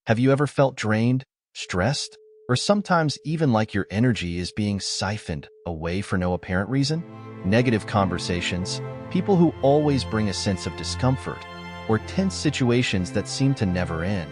Have you ever felt drained, stressed, or sometimes even like your energy is being siphoned away for no apparent reason? Negative conversations, people who always bring a sense of discomfort, or tense situations that seem to never end.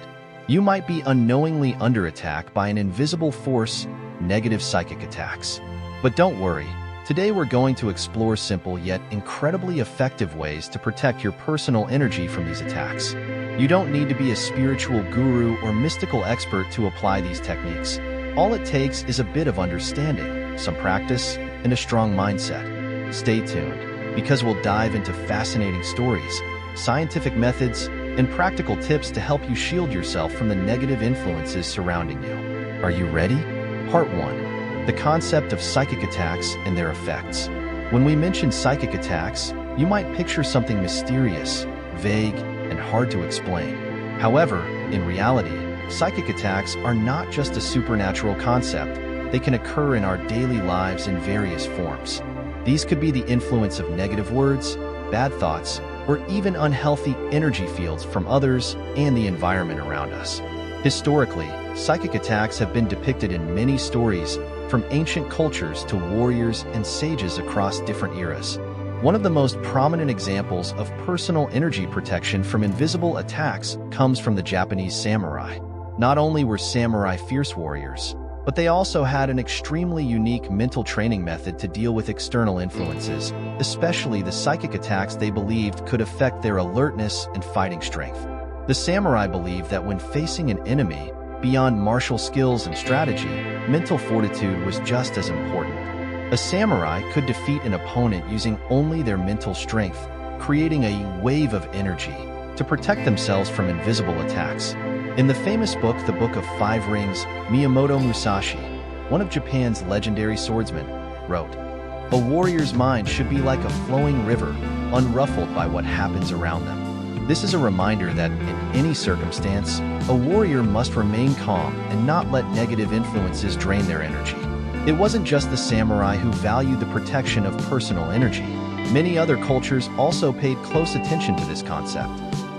You might be unknowingly under attack by an invisible force, negative psychic attacks. But don't worry, today we're going to explore simple yet incredibly effective ways to protect your personal energy from these attacks. You don't need to be a spiritual guru or mystical expert to apply these techniques. All it takes is a bit of understanding, some practice, and a strong mindset. Stay tuned, because we'll dive into fascinating stories, scientific methods, and practical tips to help you shield yourself from the negative influences surrounding you. Are you ready? Part 1. The concept of psychic attacks and their effects. When we mention psychic attacks, you might picture something mysterious, vague, and hard to explain. However, in reality, psychic attacks are not just a supernatural concept. They can occur in our daily lives in various forms. These could be the influence of negative words, bad thoughts, or even unhealthy energy fields from others and the environment around us. Historically, psychic attacks have been depicted in many stories, from ancient cultures to warriors and sages across different eras. One of the most prominent examples of personal energy protection from invisible attacks comes from the Japanese samurai. Not only were samurai fierce warriors, but they also had an extremely unique mental training method to deal with external influences, especially the psychic attacks they believed could affect their alertness and fighting strength. The samurai believed that when facing an enemy, beyond martial skills and strategy, mental fortitude was just as important. A samurai could defeat an opponent using only their mental strength, creating a wave of energy to protect themselves from invisible attacks. In the famous book, The Book of Five Rings, Miyamoto Musashi, one of Japan's legendary swordsmen, wrote, "A warrior's mind should be like a flowing river, unruffled by what happens around them." This is a reminder that, in any circumstance, a warrior must remain calm and not let negative influences drain their energy. It wasn't just the samurai who valued the protection of personal energy. Many other cultures also paid close attention to this concept.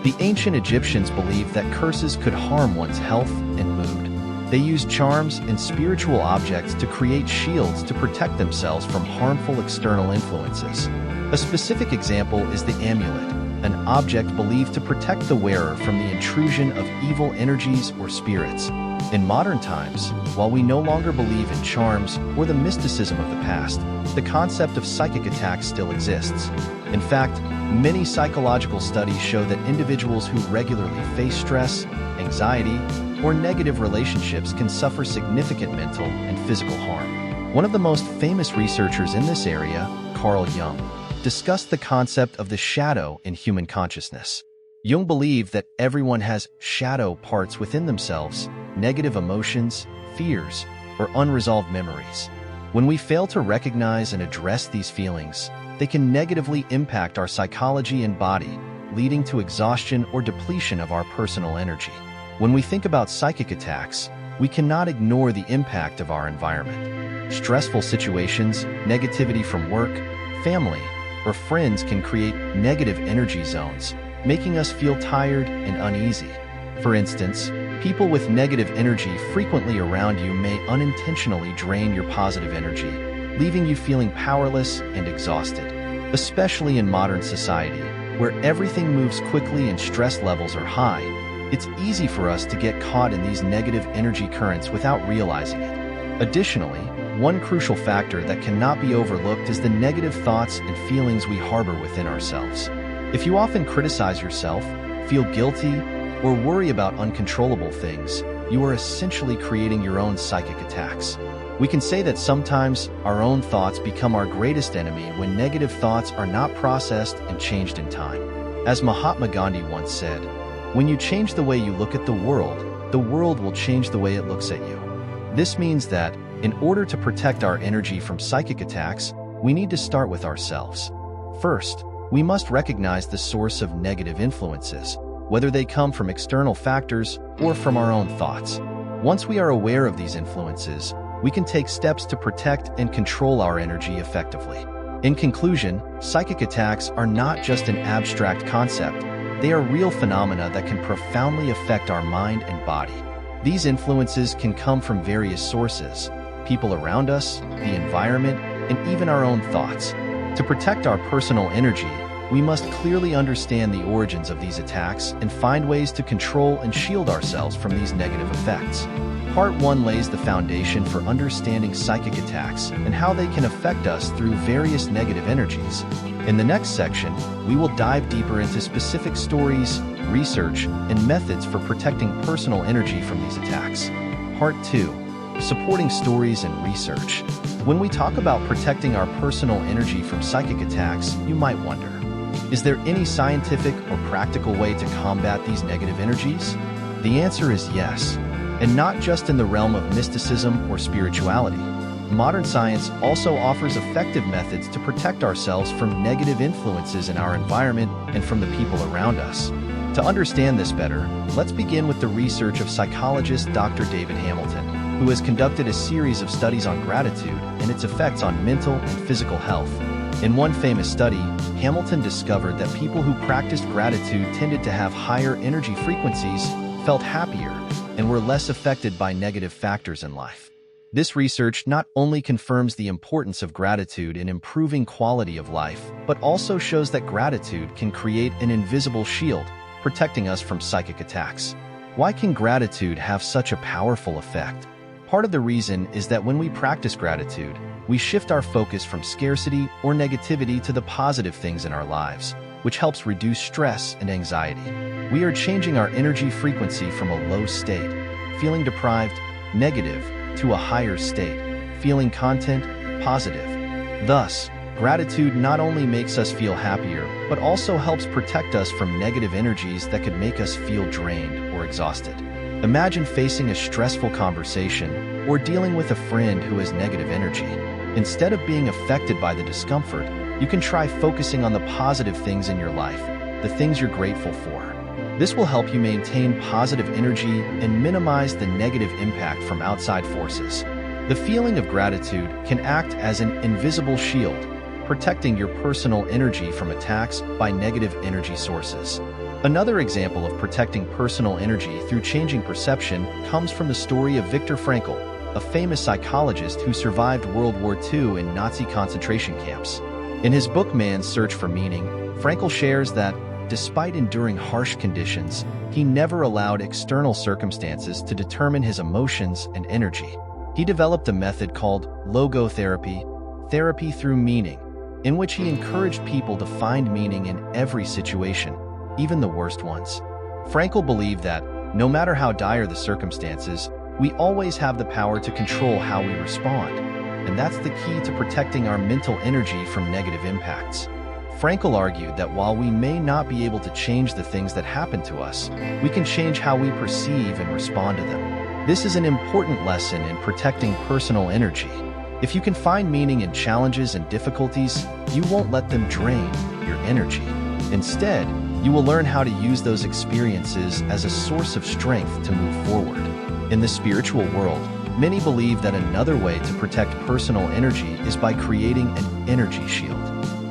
The ancient Egyptians believed that curses could harm one's health and mood. They used charms and spiritual objects to create shields to protect themselves from harmful external influences. A specific example is the amulet, an object believed to protect the wearer from the intrusion of evil energies or spirits. In modern times, while we no longer believe in charms or the mysticism of the past, the concept of psychic attacks still exists. In fact, many psychological studies show that individuals who regularly face stress, anxiety, or negative relationships can suffer significant mental and physical harm. One of the most famous researchers in this area, Carl Jung, discussed the concept of the shadow in human consciousness. Jung believed that everyone has shadow parts within themselves, negative emotions, fears, or unresolved memories. When we fail to recognize and address these feelings, they can negatively impact our psychology and body, leading to exhaustion or depletion of our personal energy. When we think about psychic attacks, we cannot ignore the impact of our environment. Stressful situations, negativity from work, family, or friends can create negative energy zones, making us feel tired and uneasy. For instance, people with negative energy frequently around you may unintentionally drain your positive energy, leaving you feeling powerless and exhausted. Especially in modern society, where everything moves quickly and stress levels are high, it's easy for us to get caught in these negative energy currents without realizing it. Additionally, one crucial factor that cannot be overlooked is the negative thoughts and feelings we harbor within ourselves. If you often criticize yourself, feel guilty, or worry about uncontrollable things, you are essentially creating your own psychic attacks. We can say that sometimes our own thoughts become our greatest enemy when negative thoughts are not processed and changed in time. As Mahatma Gandhi once said, "When you change the way you look at the world will change the way it looks at you." This means that, in order to protect our energy from psychic attacks, we need to start with ourselves. First, we must recognize the source of negative influences, whether they come from external factors or from our own thoughts. Once we are aware of these influences, we can take steps to protect and control our energy effectively. In conclusion, psychic attacks are not just an abstract concept, They are real phenomena that can profoundly affect our mind and body. These influences can come from various sources: people around us, the environment, and even our own thoughts. To protect our personal energy, we must clearly understand the origins of these attacks and find ways to control and shield ourselves from these negative effects. Part 1 lays the foundation for understanding psychic attacks and how they can affect us through various negative energies. In the next section, we will dive deeper into specific stories, research, and methods for protecting personal energy from these attacks. Part 2. Supporting stories and research. When we talk about protecting our personal energy from psychic attacks, you might wonder, is there any scientific or practical way to combat these negative energies? The answer is yes, and not just in the realm of mysticism or spirituality. Modern science also offers effective methods to protect ourselves from negative influences in our environment and from the people around us. To understand this better, let's begin with the research of psychologist Dr. David Hamilton, who has conducted a series of studies on gratitude and its effects on mental and physical health. In one famous study, Hamilton discovered that people who practiced gratitude tended to have higher energy frequencies, felt happier, and were less affected by negative factors in life. This research not only confirms the importance of gratitude in improving quality of life, but also shows that gratitude can create an invisible shield, protecting us from psychic attacks. Why can gratitude have such a powerful effect? Part of the reason is that when we practice gratitude, we shift our focus from scarcity or negativity to the positive things in our lives, which helps reduce stress and anxiety. We are changing our energy frequency from a low state, feeling deprived, negative, to a higher state, feeling content, positive. Thus, gratitude not only makes us feel happier, but also helps protect us from negative energies that could make us feel drained or exhausted. Imagine facing a stressful conversation or dealing with a friend who has negative energy. Instead of being affected by the discomfort, you can try focusing on the positive things in your life, the things you're grateful for. This will help you maintain positive energy and minimize the negative impact from outside forces. The feeling of gratitude can act as an invisible shield, protecting your personal energy from attacks by negative energy sources. Another example of protecting personal energy through changing perception comes from the story of Viktor Frankl, a famous psychologist who survived World War II in Nazi concentration camps. In his book Man's Search for Meaning, Frankl shares that, despite enduring harsh conditions, he never allowed external circumstances to determine his emotions and energy. He developed a method called logotherapy, therapy through meaning, in which he encouraged people to find meaning in every situation, even the worst ones. Frankl believed that, no matter how dire the circumstances, we always have the power to control how we respond, and that's the key to protecting our mental energy from negative impacts. Frankl argued that while we may not be able to change the things that happen to us, we can change how we perceive and respond to them. This is an important lesson in protecting personal energy. If you can find meaning in challenges and difficulties, you won't let them drain your energy. Instead, you will learn how to use those experiences as a source of strength to move forward. In the spiritual world, many believe that another way to protect personal energy is by creating an energy shield.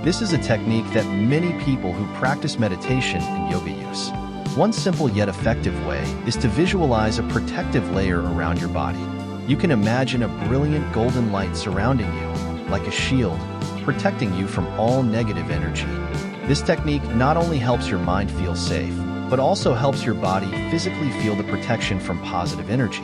This is a technique that many people who practice meditation and yoga use. One simple yet effective way is to visualize a protective layer around your body. You can imagine a brilliant golden light surrounding you, like a shield, protecting you from all negative energy. This technique not only helps your mind feel safe, but also helps your body physically feel the protection from positive energy.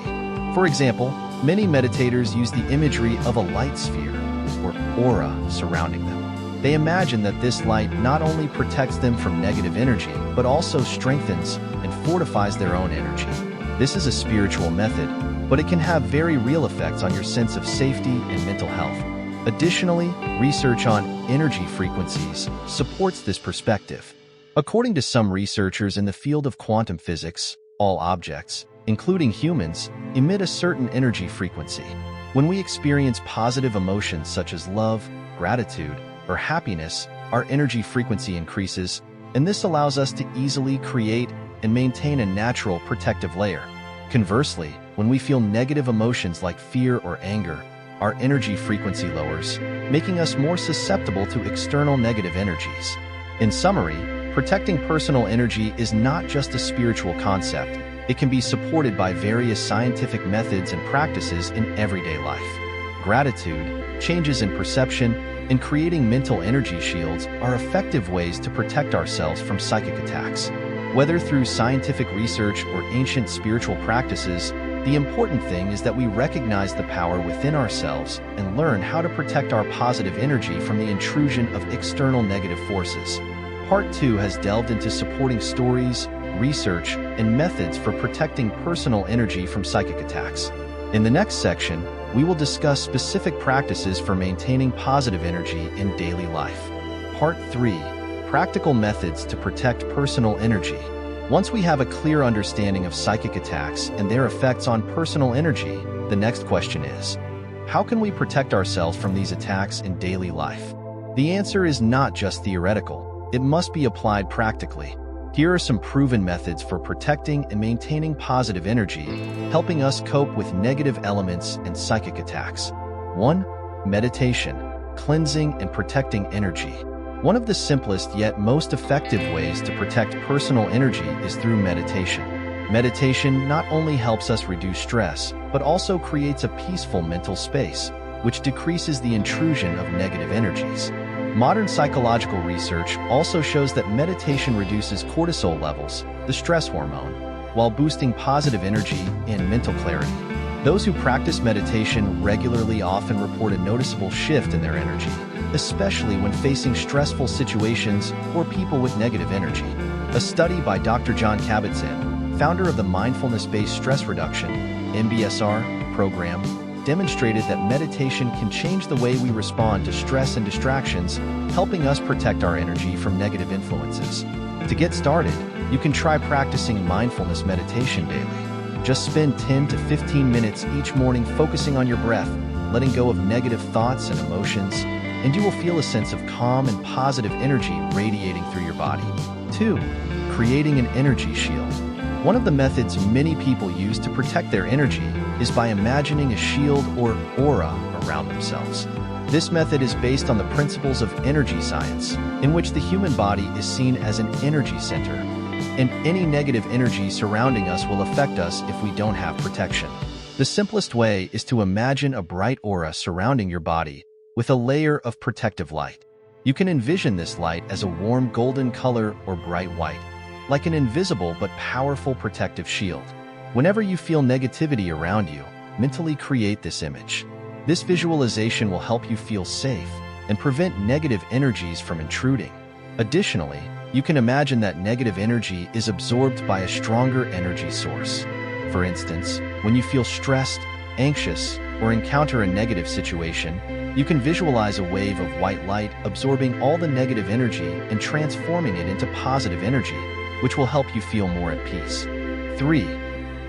For example, many meditators use the imagery of a light sphere, or aura, surrounding them. They imagine that this light not only protects them from negative energy, but also strengthens and fortifies their own energy. This is a spiritual method, but it can have very real effects on your sense of safety and mental health. Additionally, research on energy frequencies supports this perspective. According to some researchers in the field of quantum physics, all objects, including humans, emit a certain energy frequency. When we experience positive emotions such as love, gratitude, or happiness, our energy frequency increases, and this allows us to easily create and maintain a natural protective layer. Conversely, when we feel negative emotions like fear or anger, our energy frequency lowers, making us more susceptible to external negative energies. In summary, Protecting personal energy is not just a spiritual concept. It can be supported by various scientific methods and practices in everyday life. Gratitude, changes in perception, and creating mental energy shields are effective ways to protect ourselves from psychic attacks. Whether through scientific research or ancient spiritual practices, the important thing is that we recognize the power within ourselves and learn how to protect our positive energy from the intrusion of external negative forces. Part 2 has delved into supporting stories, research, and methods for protecting personal energy from psychic attacks. In the next section, we will discuss specific practices for maintaining positive energy in daily life. Part 3. Practical methods to protect personal energy. Once we have a clear understanding of psychic attacks and their effects on personal energy, the next question is, how can we protect ourselves from these attacks in daily life? The answer is not just theoretical. It must be applied practically. Here are some proven methods for protecting and maintaining positive energy, helping us cope with negative elements and psychic attacks. 1. Meditation, cleansing and protecting energy. One of the simplest yet most effective ways to protect personal energy is through meditation. Meditation not only helps us reduce stress, but also creates a peaceful mental space, which decreases the intrusion of negative energies. Modern psychological research also shows that meditation reduces cortisol levels, the stress hormone, while boosting positive energy and mental clarity. Those who practice meditation regularly often report a noticeable shift in their energy, especially when facing stressful situations or people with negative energy. A study by Dr. John Kabat-Zinn, founder of the Mindfulness-Based Stress Reduction (MBSR) program, demonstrated that meditation can change the way we respond to stress and distractions, helping us protect our energy from negative influences. To get started, you can try practicing mindfulness meditation daily. Just spend 10 to 15 minutes each morning focusing on your breath, letting go of negative thoughts and emotions, and you will feel a sense of calm and positive energy radiating through your body. 2. Creating an energy shield. One of the methods many people use to protect their energy is by imagining a shield or aura around themselves. This method is based on the principles of energy science, in which the human body is seen as an energy center, and any negative energy surrounding us will affect us if we don't have protection. The simplest way is to imagine a bright aura surrounding your body with a layer of protective light. You can envision this light as a warm golden color or bright white, like an invisible but powerful protective shield. Whenever you feel negativity around you, mentally create this image. This visualization will help you feel safe and prevent negative energies from intruding. Additionally, you can imagine that negative energy is absorbed by a stronger energy source. For instance, when you feel stressed, anxious, or encounter a negative situation, you can visualize a wave of white light absorbing all the negative energy and transforming it into positive energy, which will help you feel more at peace. 3.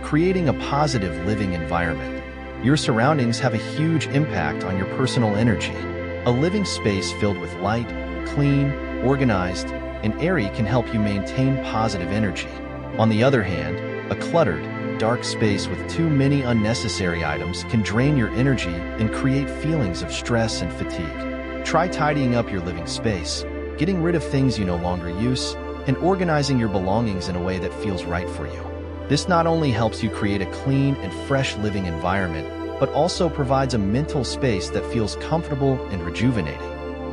Creating a positive living environment. Your surroundings have a huge impact on your personal energy. A living space filled with light, clean, organized, and airy can help you maintain positive energy. On the other hand, a cluttered, dark space with too many unnecessary items can drain your energy and create feelings of stress and fatigue. Try tidying up your living space, getting rid of things you no longer use, and organizing your belongings in a way that feels right for you. This not only helps you create a clean and fresh living environment, but also provides a mental space that feels comfortable and rejuvenating.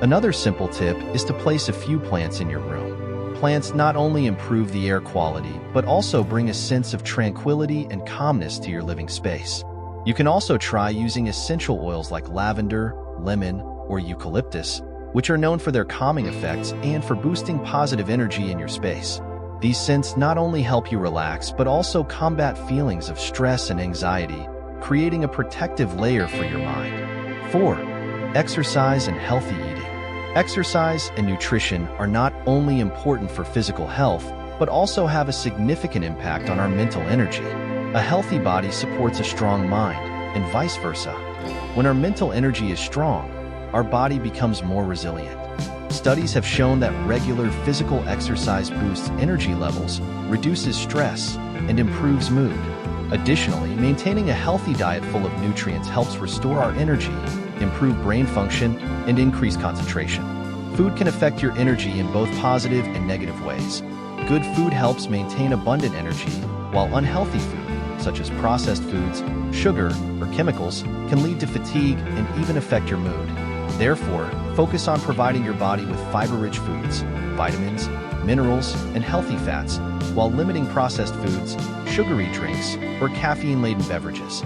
Another simple tip is to place a few plants in your room. Plants not only improve the air quality, but also bring a sense of tranquility and calmness to your living space. You can also try using essential oils like lavender, lemon, or eucalyptus, which are known for their calming effects and for boosting positive energy in your space. These scents not only help you relax, but also combat feelings of stress and anxiety, creating a protective layer for your mind. 4. Exercise and healthy eating. Exercise and nutrition are not only important for physical health, but also have a significant impact on our mental energy. A healthy body supports a strong mind, and vice versa. When our mental energy is strong, our body becomes more resilient. Studies have shown that regular physical exercise boosts energy levels, reduces stress, and improves mood. Additionally, maintaining a healthy diet full of nutrients helps restore our energy, improve brain function, and increase concentration. Food can affect your energy in both positive and negative ways. Good food helps maintain abundant energy, while unhealthy food, such as processed foods, sugar, or chemicals, can lead to fatigue and even affect your mood. Therefore, focus on providing your body with fiber-rich foods, vitamins, minerals, and healthy fats, while limiting processed foods, sugary drinks, or caffeine-laden beverages.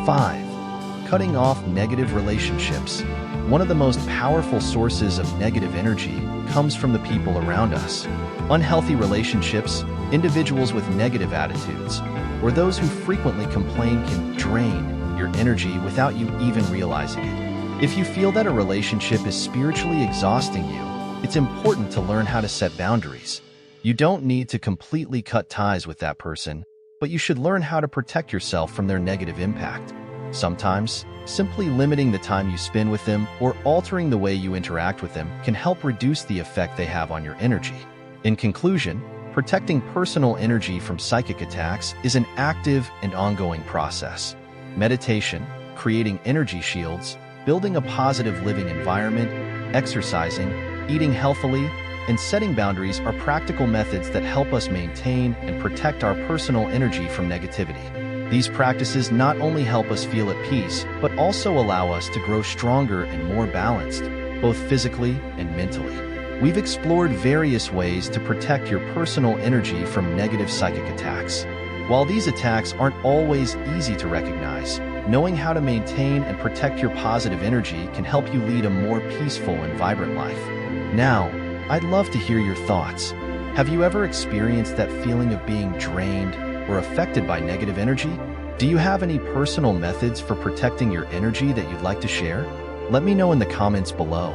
5. Cutting off negative relationships. One of the most powerful sources of negative energy comes from the people around us. Unhealthy relationships, individuals with negative attitudes, or those who frequently complain can drain your energy without you even realizing it. If you feel that a relationship is spiritually exhausting you, it's important to learn how to set boundaries. You don't need to completely cut ties with that person, but you should learn how to protect yourself from their negative impact. Sometimes, simply limiting the time you spend with them or altering the way you interact with them can help reduce the effect they have on your energy. In conclusion, protecting personal energy from psychic attacks is an active and ongoing process. Meditation, creating energy shields, building a positive living environment, exercising, eating healthily, and setting boundaries are practical methods that help us maintain and protect our personal energy from negativity. These practices not only help us feel at peace, but also allow us to grow stronger and more balanced, both physically and mentally. We've explored various ways to protect your personal energy from negative psychic attacks. While these attacks aren't always easy to recognize, knowing how to maintain and protect your positive energy can help you lead a more peaceful and vibrant life. Now, I'd love to hear your thoughts. Have you ever experienced that feeling of being drained or affected by negative energy? Do you have any personal methods for protecting your energy that you'd like to share? Let me know in the comments below.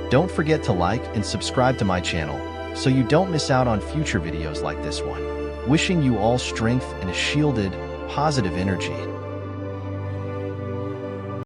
Don't forget to like and subscribe to my channel so you don't miss out on future videos like this one. Wishing you all strength and a shielded, positive energy.